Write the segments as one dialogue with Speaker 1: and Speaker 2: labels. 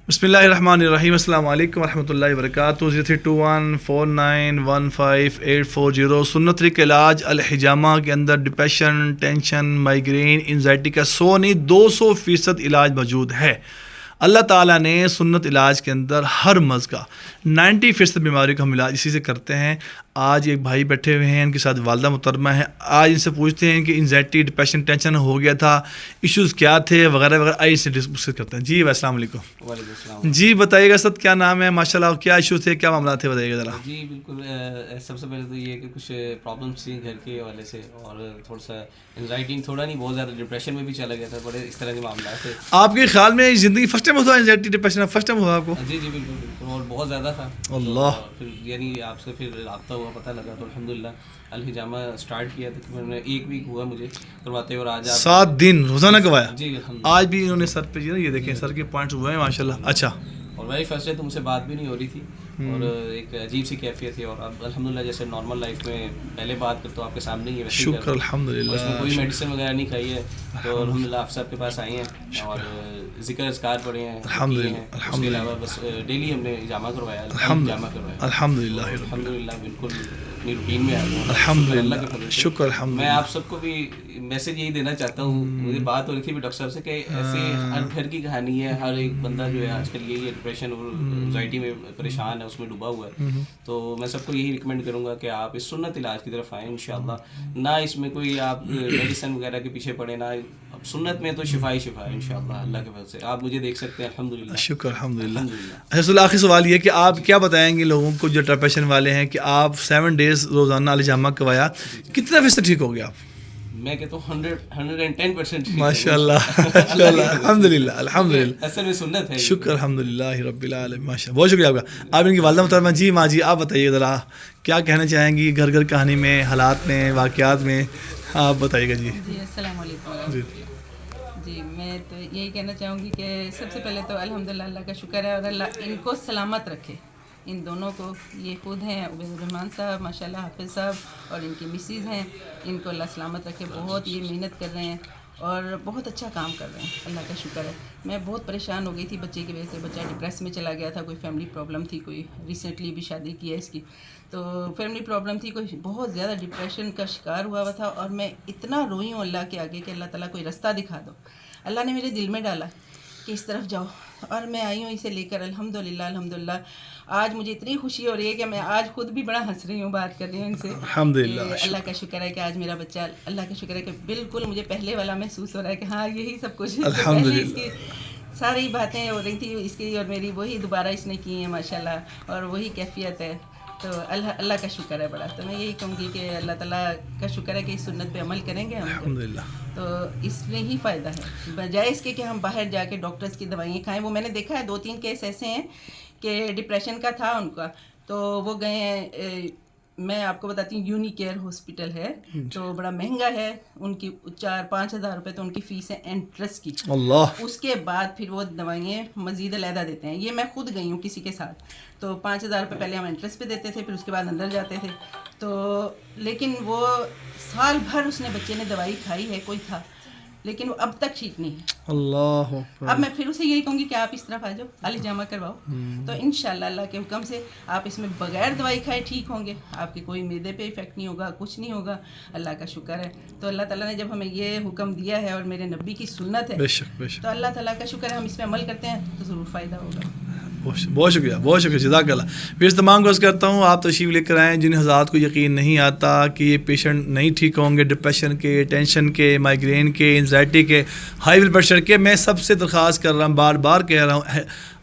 Speaker 1: بسم اللہ الرحمن الرحیم. السلام علیکم ورحمۃ اللہ وبرکاتہ. 0321491540 سنت طریقہ علاج الحجامہ کے اندر ڈپریشن، ٹینشن، مائگرین، انزائٹی کا 100 نہیں 200% علاج موجود ہے. اللہ تعالیٰ نے سنت علاج کے اندر ہر مرض کا 90% بیماری کا ہم علاج اسی سے کرتے ہیں. آج ایک بھائی بیٹھے ہوئے ہیں، ان کے ساتھ والدہ محترمہ ہیں. آج ان سے پوچھتے ہیں کہ انزائٹی، ڈپریشن، ٹینشن ہو گیا تھا، ایشوز کیا تھے وغیرہ وغیرہ. آج سے ڈسکس کرتے ہیں. جی السلام علیکم.
Speaker 2: وعلیکم السلام.
Speaker 1: جی بتائیے گا سر، کیا نام ہے؟ ماشاء اللہ کیا ایشو تھے، کیا معاملات تھے، بتائیے گا ذرا.
Speaker 2: جی بالکل. سب سے پہلے تو یہ کہ کچھ پرابلمس تھیں گھر کے حوالے سے، اور تھوڑا سا انزائٹی، تھوڑا نہیں بہت زیادہ ڈپریشن میں بھی چلا گیا تھا. بڑے اس طرح کے معاملات تھے.
Speaker 1: آپ کے خیال میں زندگی فرسٹ ٹائم ہوتا ہے انزائٹی ڈپریشن؟ فرسٹ ٹائم ہوا آپ کو؟
Speaker 2: جی بالکل بالکل، اور بہت زیادہ تھا.
Speaker 1: اللہ.
Speaker 2: پھر یعنی آپ سے پھر رابطہ ہوا، پتہ لگا، تو الحمدللہ الحجامہ اسٹارٹ کیا. تقریباً 1 ویک ہوا مجھے کرواتے، اور آج
Speaker 1: 7 دن روزانہ کروایا.
Speaker 2: جی الحمدللہ.
Speaker 1: آج بھی انہوں نے سر پہ یہ دیکھیں سر کے پوائنٹس ہوئے ہیں ماشاء اللہ. اچھا.
Speaker 2: اور ویری فرسٹ ڈے تو مجھ سے بات بھی نہیں ہو رہی تھی، اور ایک عجیب سی کیفیت تھی. اور اب الحمدللہ جیسے نارمل لائف میں پہلے بات کرتا ہوں آپ کے سامنے ہی ہے.
Speaker 1: شکر الحمدللہ.
Speaker 2: اس میں کوئی میڈیسن وغیرہ نہیں کھائی ہے. تو الحمدللہ آپ صاحب کے پاس آئے ہیں اور ذکر اذکار پڑھے ہیں.
Speaker 1: الحمدللہ.
Speaker 2: اس کے علاوہ بس ڈیلی ہم نے جامع کروایا.
Speaker 1: الحمدللہ.
Speaker 2: الحمدللہ بالکل اپنی روٹین میں آ گیا.
Speaker 1: الحمدللہ. شکر الحمدللہ.
Speaker 2: میں آپ سب کو بھی میسج یہی دینا چاہتا ہوں. مجھے بات ہو رہی تھی بھی ڈاکٹر صاحب سے کہ ایسے ہر گھر کی کہانی ہے. ہر ایک بندہ جو ہے آج کل یہی ہے، ڈپریشن اور انزائٹی میں پریشان ہے، اس میں ڈوبا ہوا ہے. تو میں سب کو یہی ریکمینڈ کروں گا کہ آپ اس سنت علاج کی طرف آئیں انشاءاللہ. نہ اس میں کوئی آپ میڈیسن وغیرہ کے پیچھے پڑے، نہ سنت میں تو شفا ہی شفا ہے انشاءاللہ. اللہ کے فضل سے آپ مجھے دیکھ سکتے ہیں الحمدللہ.
Speaker 1: شکر الحمدللہ. اچھا آخری سوال یہ کہ آپ کیا بتائیں گے لوگوں کو جو ڈپریشن والے ہیں کہ آپ 7 days روزانہ الحجامہ کروایا، کتنا فیصد ٹھیک ہو گیا آپ؟
Speaker 2: میں کہتا ہوں 110%.
Speaker 1: ماشاء اللہ. الحمدللہ الحمدللہ.
Speaker 2: اصل میں سنت ہے.
Speaker 1: شکر الحمدللہ رب العالمین. ماشاء اللہ، بہت شکریہ آپ کا. آپ ان کی والدہ محترمہ. جی ماں جی آپ بتائیے ذرا کیا کہنا چاہیں گی گھر گھر کہانی میں، حالات میں، واقعات میں، آپ بتائیے گا. جی
Speaker 3: السلام علیکم. جی میں تو یہی کہنا چاہوں گی کہ سب سے پہلے تو الحمدللہ اللہ کا شکر ہے، اور اللہ ان کو سلامت رکھے. ان دونوں کو، یہ خود ہیں عبید الرحمن صاحب ماشاء اللہ، حافظ صاحب، اور ان کی مسز ہیں. ان کو اللہ سلامت رکھے. بہت یہ محنت کر رہے ہیں اور بہت اچھا کام کر رہے ہیں. اللہ کا شکر ہے. میں بہت پریشان ہو گئی تھی بچے کی وجہ سے. بچہ ڈپریس میں چلا گیا تھا، کوئی فیملی پرابلم تھی، کوئی ریسنٹلی بھی شادی کی ہے اس کی، تو فیملی پرابلم تھی، کوئی بہت زیادہ ڈپریشن کا شکار ہوا ہوا تھا. اور میں اتنا روئی ہوں اللہ کے آگے کہ اللہ تعالیٰ کوئی رستہ دکھا دو. اللہ نے میرے دل میں ڈالا کہ اس طرف جاؤ، اور میں آئی ہوں اسے لے کر. الحمدللہ الحمدللہ. آج مجھے اتنی خوشی ہو رہی ہے کہ میں آج خود بھی بڑا ہنس رہی ہوں بات کر رہی ہوں ان سے.
Speaker 1: الحمدللہ.
Speaker 3: اللہ کا شکر ہے کہ آج میرا بچہ، اللہ کا شکر ہے کہ بالکل مجھے پہلے والا محسوس ہو رہا ہے کہ ہاں یہی سب کچھ. پہلے اس کی ساری باتیں ہو رہی تھی اس کی اور میری، وہی دوبارہ اس نے کی ہیں ماشاءاللہ، اور وہی کیفیت ہے. تو اللہ کا شکر ہے بڑا. تو میں یہی کہوں گی کہ اللہ تعالیٰ کا شکر ہے کہ اس سنت پہ عمل کریں گے ہم
Speaker 1: الحمدللہ،
Speaker 3: تو اس میں ہی فائدہ ہے، بجائے اس کے کہ ہم باہر جا کے ڈاکٹرز کی دوائیں کھائیں. وہ میں نے دیکھا ہے 2-3 کیس ایسے ہیں کہ ڈپریشن کا تھا ان کا، تو وہ گئے ہیں. میں آپ کو بتاتی ہوں، یونی کیئر ہاسپٹل ہے تو بڑا مہنگا ہے. ان کی 4-5 ہزار روپے تو ان کی فیس ہے انٹرس کی.
Speaker 1: اللہ.
Speaker 3: اس کے بعد پھر وہ دوائیں مزید علیحدہ دیتے ہیں. یہ میں خود گئی ہوں کسی کے ساتھ، تو 5,000 روپے پہلے ہم انٹرسٹ پہ دیتے تھے، پھر اس کے بعد اندر جاتے تھے. تو لیکن وہ سال بھر اس نے بچے نے دوائی کھائی ہے، کوئی تھا، لیکن وہ اب تک ٹھیک نہیں ہے.
Speaker 1: اللہ.
Speaker 3: اب میں پھر اسے یہی کہوں گی کہ آپ اس طرف آ جاؤ، الحجامہ کرواؤ. تو انشاءاللہ اللہ کے حکم سے آپ اس میں بغیر دوائی کھائے ٹھیک ہوں گے. آپ کے کوئی معدے پہ افیکٹ نہیں ہوگا، کچھ نہیں ہوگا. اللہ کا شکر ہے. تو اللہ تعالیٰ نے جب ہمیں یہ حکم دیا ہے اور میرے نبی کی سنت ہے،
Speaker 1: بے شک بے شک.
Speaker 3: تو اللہ تعالیٰ کا شکر ہے ہم اس پہ عمل کرتے ہیں تو ضرور فائدہ ہوگا.
Speaker 1: بہت شکریہ، بہت شکریہ، جزاک اللہ. پھر تمام کو عرض کرتا ہوں آپ تشریف لے کر آئیں جن حضرات کو یقین نہیں آتا کہ یہ پیشنٹ نہیں ٹھیک ہوں گے ڈپریشن کے، ٹینشن کے، مائگرین کے، انزائٹی کے، ہائی بلڈ پریشر کے. میں سب سے درخواست کر رہا ہوں، بار بار کہہ رہا ہوں،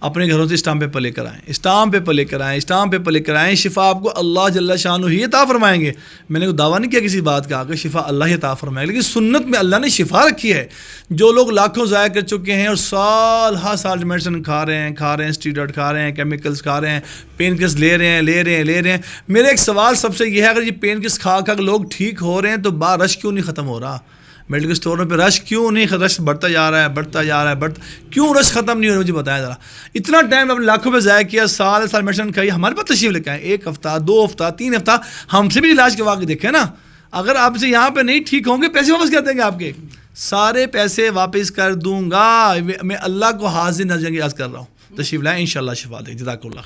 Speaker 1: اپنے گھروں سے اسٹامپ پیپر لے کر آئیں، اسٹامپ پیپر لے کر آئیں، اسٹامپ پیپر لے کر آئیں. شفا آپ کو اللہ جل شانہ ہی عطا فرمائیں گے. میں نے کوئی دعویٰ نہیں کیا کسی بات کا کہ شفا اللہ ہی عطا فرمائے گا، لیکن سنت میں اللہ نے شفا رکھی ہے. جو لوگ لاکھوں ضائع کر چکے ہیں اور سال ہر سال میڈیسن کھا رہے ہیں، اسٹیرائڈ کھا رہے ہیں، کیمیکلز کھا رہے ہیں، پین کلس لے رہے ہیں. میرا ایک سوال سب سے یہ ہے، اگر یہ پین کلس کھا کر لوگ ٹھیک ہو رہے ہیں تو رش کیوں نہیں ختم ہو رہا؟ میڈیکل اسٹوروں پہ رش کیوں نہیں؟ رش بڑھتا جا رہا ہے، کیوں رش ختم نہیں ہو رہا؟ مجھے بتائیں ذرا. اتنا ٹائم آپ نے لاکھوں پہ ضائع کیا، سال میڈیسن کھائی. ہمارے پاس تشریف لے کے آئیں، 1 ہفتہ 2 ہفتہ 3 ہفتہ ہم سے بھی علاج کروا کے دیکھیں نا. اگر آپ سے یہاں پہ نہیں ٹھیک ہوں گے، پیسے واپس کر دیں گے آپ کے. سارے پیسے واپس کر دوں گا. میں اللہ کو حاضر نظر عرض کر رہا ہوں. تشریف لائیں، انشاءاللہ شفا دیں. جزاک اللہ خیر.